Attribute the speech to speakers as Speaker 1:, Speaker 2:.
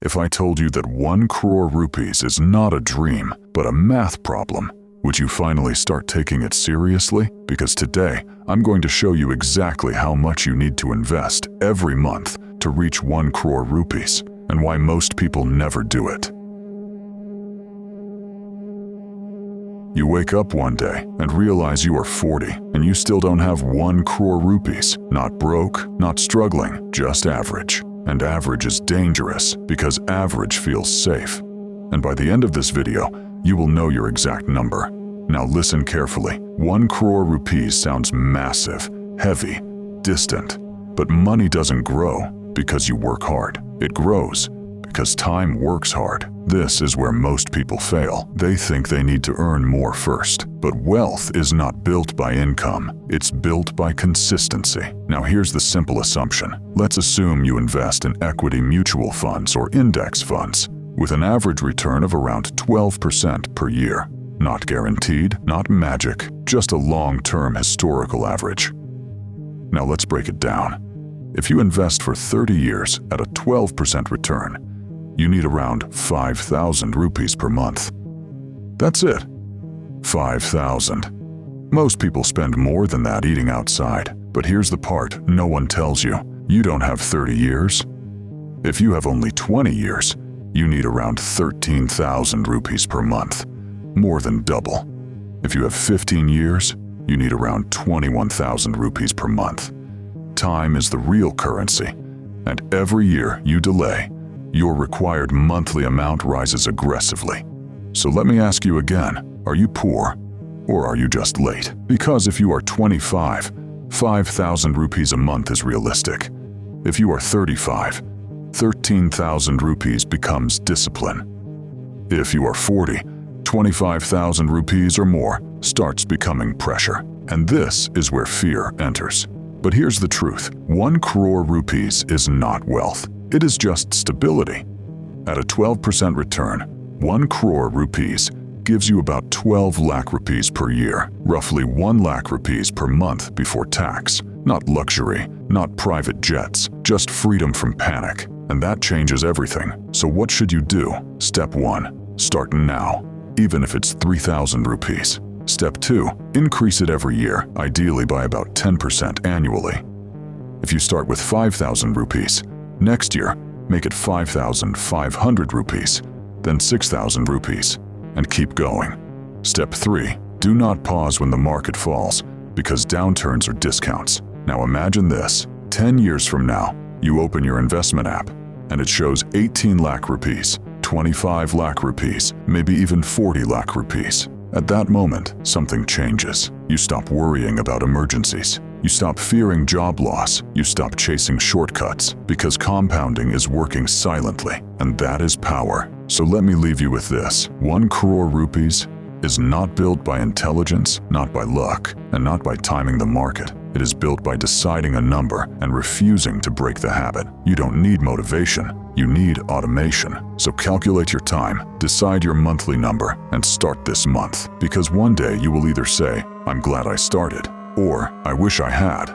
Speaker 1: if I told you that 1 crore rupees is not a dream, but a math problem? Would you finally start taking it seriously? Because today, I'm going to show you exactly how much you need to invest every month to reach 1 crore rupees, and why most people never do it. You wake up one day and realize you are 40 and you still don't have 1 crore rupees. Not broke, not struggling, just average. And average is dangerous because average feels safe. And by the end of this video, you will know your exact number. Now listen carefully. 1 crore rupees sounds massive, heavy, distant. But money doesn't grow because you work hard. It grows because time works hard. This is where most people fail. They think they need to earn more first. But wealth is not built by income. It's built by consistency. Now here's the simple assumption. Let's assume you invest in equity mutual funds or index funds with an average return of around 12% per year. Not guaranteed, not magic, just a long-term historical average. Now let's break it down. If you invest for 30 years at a 12% return, you need around 5,000 rupees per month. That's it. 5,000. Most people spend more than that eating outside. But here's the part no one tells you. You don't have 30 years. If you have only 20 years, you need around 13,000 rupees per month. More than double. If you have 15 years, you need around 21,000 rupees per month. Time is the real currency, and every year you delay, your required monthly amount rises aggressively. So let me ask you again, are you poor or are you just late? Because if you are 25, 5,000 rupees a month is realistic. If you are 35, 13,000 rupees becomes discipline. If you are 40, 25,000 rupees or more starts becoming pressure. And this is where fear enters. But here's the truth. 1 crore rupees is not wealth. It is just stability. At a 12% return, 1 crore rupees gives you about 12 lakh rupees per year, roughly 1 lakh rupees per month before tax. Not luxury, not private jets, just freedom from panic. And that changes everything. So what should you do? Step 1. Start now, even if it's 3,000 rupees. Step 2. Increase it every year, ideally by about 10% annually. If you start with 5,000 rupees, next year, make it 5,500 rupees, then 6,000 rupees, and keep going. Step 3. Do not pause when the market falls, because downturns are discounts. Now imagine this. 10 years from now, you open your investment app, and it shows 18 lakh rupees, 25 lakh rupees, maybe even 40 lakh rupees. At that moment, something changes. You stop worrying about emergencies. You stop fearing job loss. You stop chasing shortcuts, because compounding is working silently, and that is power. So let me leave you with this. 1 crore rupees is not built by intelligence, not by luck, and not by timing the market. It is built by deciding a number and refusing to break the habit. You don't need motivation. You need automation. So calculate your time, decide your monthly number, and start this month. Because one day you will either say, "I'm glad I started," or "I wish I had."